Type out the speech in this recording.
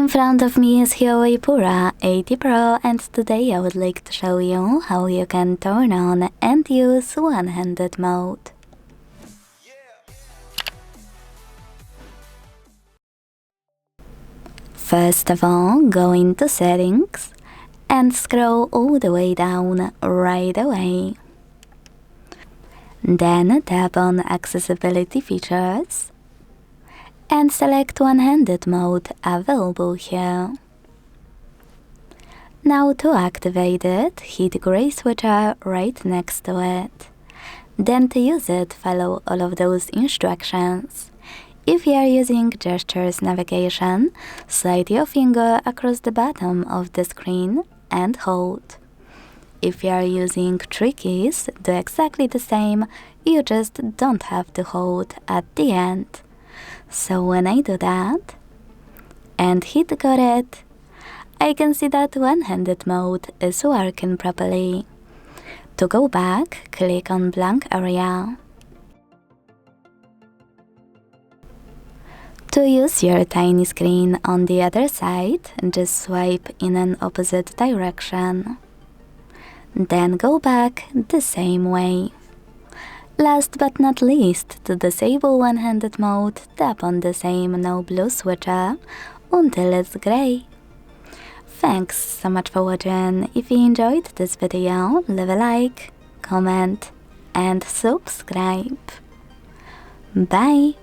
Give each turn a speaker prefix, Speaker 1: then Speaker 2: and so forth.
Speaker 1: In front of me is HUAWEI Pura 80 Pro, and today I would like to show you how you can turn on and use one-handed mode. First of all, go into Settings and scroll all the way down right away. Then tap on Accessibility Features and select one-handed mode available here. Now to activate it, hit gray switcher right next to it. Then to use it, follow all of those instructions. If you are using gestures navigation, slide your finger across the bottom of the screen and hold. If you are using tree keys, do exactly the same, you just don't have to hold at the end. So when I do that and hit got it, I can see that one-handed mode is working properly. To go back, click on blank area. To use your tiny screen on the other side, just swipe in an opposite direction. Then go back the same way. Last but not least, to disable one-handed mode, tap on the same no blue switcher until it's gray. Thanks so much for watching. If you enjoyed this video, leave a like, comment and subscribe. Bye!